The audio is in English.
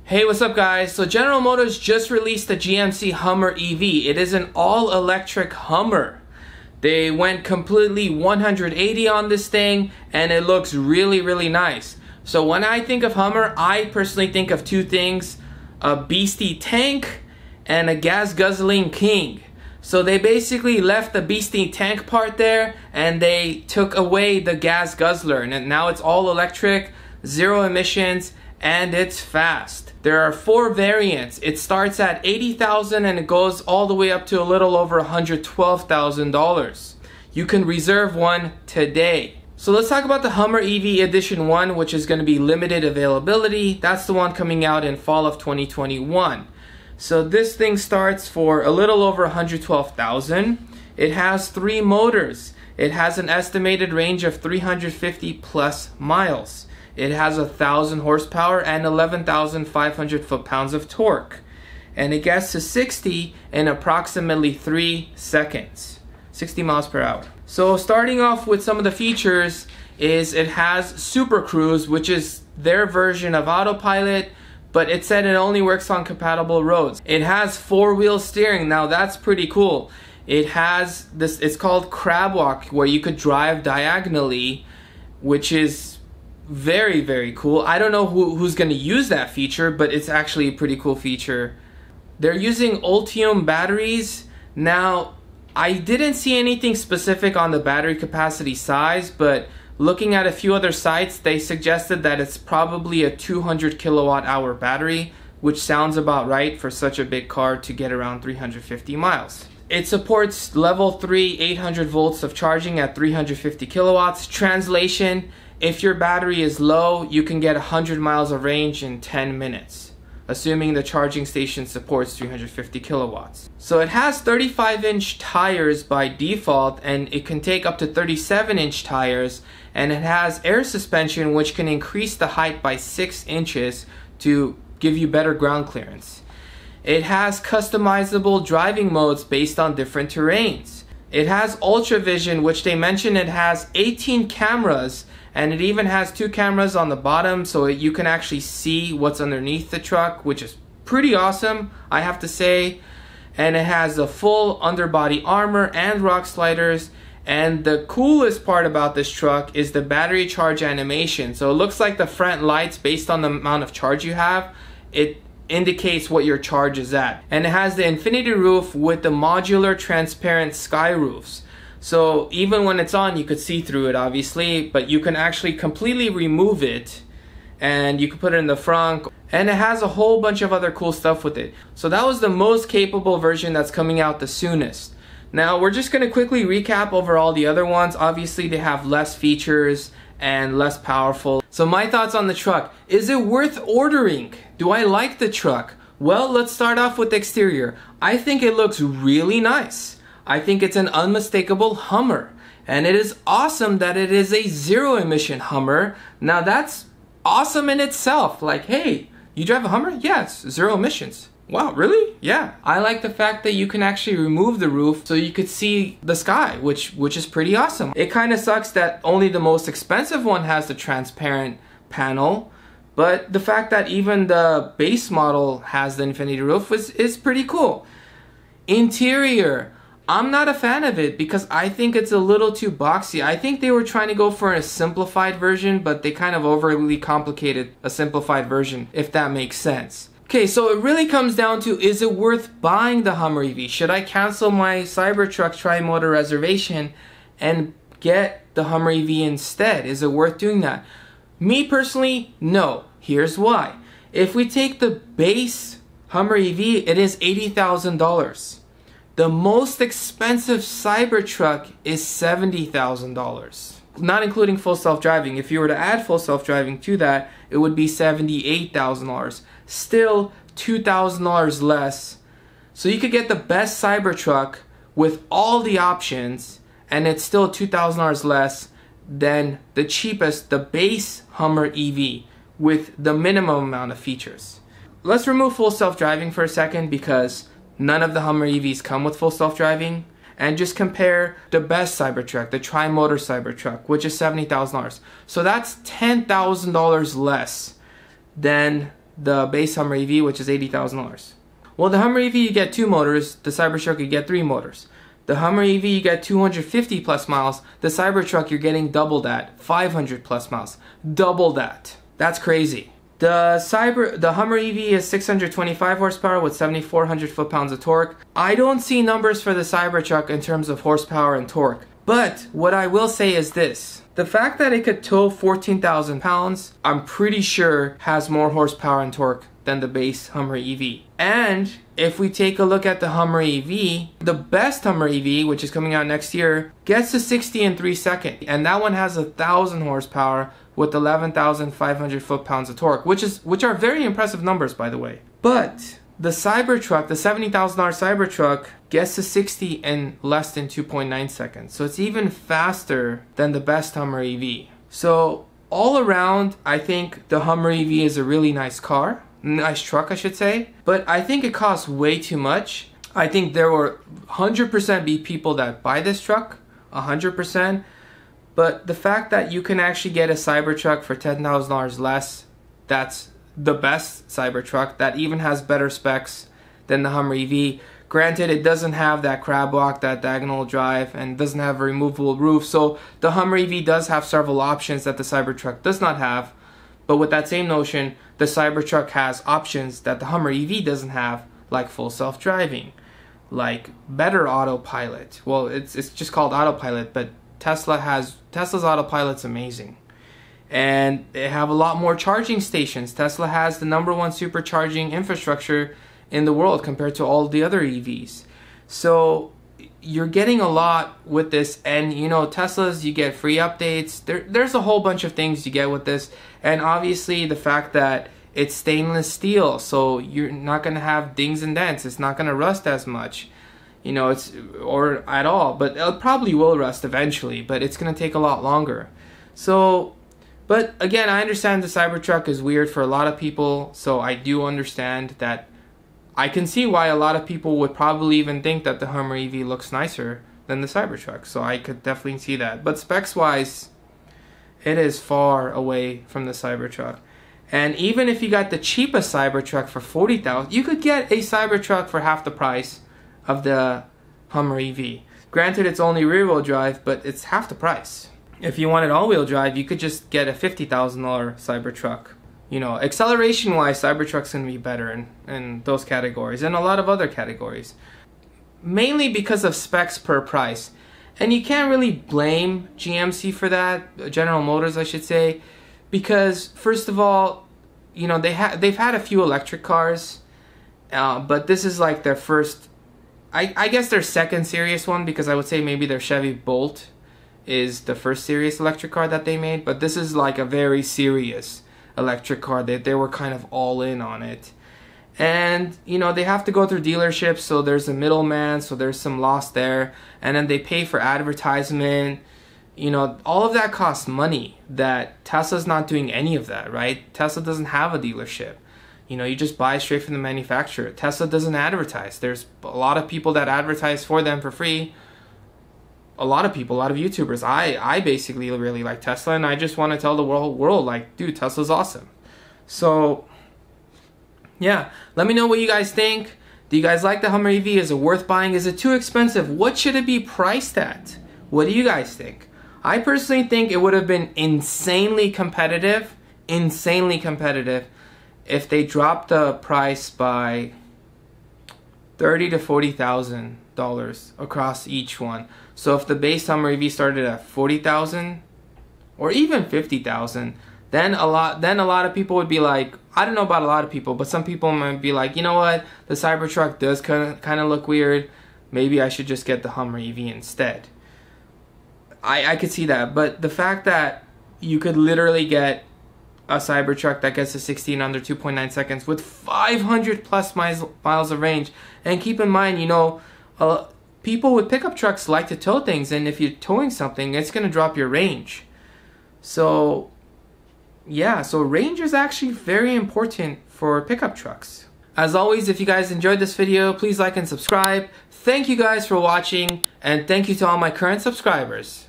Hey, what's up guys? So General Motors just released the GMC Hummer EV. It is an all-electric Hummer. They went completely 180 on this thing and it looks really nice. So when I think of Hummer, I personally think of two things: a beastie tank and a gas guzzling king. So they basically left the beastie tank part there and they took away the gas guzzler, and now it's all electric, zero emissions, and it's fast. There are 4 variants. It starts at $80,000 and it goes all the way up to a little over $112,000. You can reserve one today. So let's talk about the Hummer EV Edition 1, which is going to be limited availability. That's the one coming out in fall of 2021. So this thing starts for a little over $112,000. It has 3 motors. It has an estimated range of 350 plus miles. It has 1,000 horsepower and 11,500 foot-pounds of torque. And it gets to 60 in approximately 3 seconds. 60 miles per hour. So starting off with some of the features is it has Super Cruise, which is their version of autopilot, but it said it only works on compatible roads. It has 4-wheel steering. Now that's pretty cool. It has this, it's called crab walk, where you could drive diagonally, which is very cool. I don't know who's going to use that feature, but it's actually a pretty cool feature. They're using Ultium batteries. Now, I didn't see anything specific on the battery capacity size, but looking at a few other sites, they suggested that it's probably a 200 kilowatt hour battery, which sounds about right for such a big car to get around 350 miles. It supports level 3 800 volts of charging at 350 kilowatts. Translation: if your battery is low, you can get 100 miles of range in 10 minutes, assuming the charging station supports 350 kilowatts. So it has 35-inch tires by default, and it can take up to 37-inch tires, and it has air suspension which can increase the height by 6 inches to give you better ground clearance. It has customizable driving modes based on different terrains. It has Ultra Vision, which they mention it has 18 cameras, and it even has 2 cameras on the bottom, so you can actually see what's underneath the truck, which is pretty awesome, I have to say. And it has a full underbody armor and rock sliders. And the coolest part about this truck is the battery charge animation. So it looks like the front lights, based on the amount of charge you have, it indicates what your charge is at. And it has the infinity roof with the modular transparent sky roofs. So even when it's on, you could see through it obviously, but you can actually completely remove it and you can put it in the front, and it has a whole bunch of other cool stuff with it. So that was the most capable version that's coming out the soonest. Now we're just going to quickly recap over all the other ones. Obviously they have less features and less powerful. So my thoughts on the truck: is it worth ordering? Do I like the truck? Well, let's start off with the exterior. I think it looks really nice. I think it's an unmistakable Hummer, and it is awesome that it is a zero emission Hummer. Now that's awesome in itself. Like, hey, you drive a Hummer? Yes, zero emissions. Wow, really? Yeah. I like the fact that you can actually remove the roof so you could see the sky, which is pretty awesome. It kind of sucks that only the most expensive one has the transparent panel, but the fact that even the base model has the infinity roof is pretty cool. Interior: I'm not a fan of it because I think it's a little too boxy. I think they were trying to go for a simplified version, but they kind of overly complicated a simplified version, if that makes sense. Okay, so it really comes down to, is it worth buying the Hummer EV? Should I cancel my Cybertruck tri-motor reservation and get the Hummer EV instead? Is it worth doing that? Me personally, no. Here's why. If we take the base Hummer EV, it is $80,000. The most expensive Cybertruck is $70,000, not including full self-driving. If you were to add full self-driving to that, it would be $78,000. Still $2,000 less. So you could get the best Cybertruck with all the options, and it's still $2,000 less than the cheapest, the base Hummer EV with the minimum amount of features. Let's remove full self-driving for a second because none of the Hummer EVs come with full self-driving, and just compare the best Cybertruck, the tri-motor Cybertruck, which is $70,000. So that's $10,000 less than the base Hummer EV, which is $80,000. Well, the Hummer EV you get 2 motors, the Cybertruck you get 3 motors. The Hummer EV you get 250 plus miles, the Cybertruck you're getting double that, 500 plus miles. Double that. That's crazy. The Hummer EV is 625 horsepower with 7,400 foot-pounds of torque. I don't see numbers for the Cybertruck in terms of horsepower and torque. But what I will say is this. The fact that it could tow 14,000 pounds, I'm pretty sure has more horsepower and torque than the base Hummer EV. And if we take a look at the Hummer EV, the best Hummer EV, which is coming out next year, gets to 60 in 3 seconds. And that one has 1,000 horsepower with 11,500 foot-pounds of torque, which are very impressive numbers, by the way. But the Cybertruck, the $70,000 Cybertruck, gets to 60 in less than 2.9 seconds. So it's even faster than the best Hummer EV. So all around, I think the Hummer EV is a really nice car. Nice truck, I should say. But I think it costs way too much. I think there will 100% be people that buy this truck, 100%. But the fact that you can actually get a Cybertruck for $10,000 less, that's the best Cybertruck that even has better specs than the Hummer EV. Granted, it doesn't have that crab walk, that diagonal drive, and doesn't have a removable roof. So the Hummer EV does have several options that the Cybertruck does not have. But with that same notion, the Cybertruck has options that the Hummer EV doesn't have, like full self-driving, like better autopilot. Well, it's just called autopilot, but Tesla's autopilot's amazing. And they have a lot more charging stations. Tesla has the #1 supercharging infrastructure in the world compared to all the other EVs. So you're getting a lot with this, and you know, Teslas, you get free updates. There's a whole bunch of things you get with this, and obviously the fact that it's stainless steel, so you're not gonna have dings and dents. It's not gonna rust as much, you know, or at all. But it probably will rust eventually, but it's gonna take a lot longer. So, but again, I understand the Cybertruck is weird for a lot of people, so I do understand that. I can see why a lot of people would probably even think that the Hummer EV looks nicer than the Cybertruck. So I could definitely see that. But specs-wise, it is far away from the Cybertruck. And even if you got the cheapest Cybertruck for $40,000, you could get a Cybertruck for half the price of the Hummer EV. Granted, it's only rear-wheel drive, but it's half the price. If you wanted all-wheel drive, you could just get a $50,000 Cybertruck. You know, acceleration-wise, Cybertruck's going to be better in those categories and a lot of other categories. Mainly because of specs per price. And you can't really blame GMC for that, General Motors I should say, because first of all, you know, they've had a few electric cars, but this is like their first, I guess their second serious one, because I would say maybe their Chevy Bolt is the first serious electric car that they made, but this is like a very serious electric car. They were kind of all in on it. And you know, they have to go through dealerships, so there's a middleman, so there's some loss there, and then they pay for advertisement. You know, all of that costs money that Tesla's not doing any of that, right? Tesla doesn't have a dealership. You know, you just buy straight from the manufacturer. Tesla doesn't advertise. There's a lot of people that advertise for them for free. A lot of people, a lot of YouTubers. I basically really like Tesla, and I just want to tell the world like, dude, Tesla's awesome. So, yeah, let me know what you guys think. Do you guys like the Hummer EV? Is it worth buying? Is it too expensive? What should it be priced at? What do you guys think? I personally think it would have been insanely competitive if they dropped the price by $30,000 to $40,000 across each one. So if the base Hummer EV started at $40,000 or even $50,000, then a lot of people would be like, I don't know about a lot of people, but some people might be like, you know what, the Cybertruck does kind of look weird. Maybe I should just get the Hummer EV instead. I could see that, but the fact that you could literally get a Cybertruck that gets to 60 in under 2.9 seconds with 500 plus miles of range, and keep in mind, you know, people with pickup trucks like to tow things, and if you're towing something, it's going to drop your range. So, yeah, so range is actually very important for pickup trucks. As always, if you guys enjoyed this video, please like and subscribe. Thank you guys for watching, and thank you to all my current subscribers.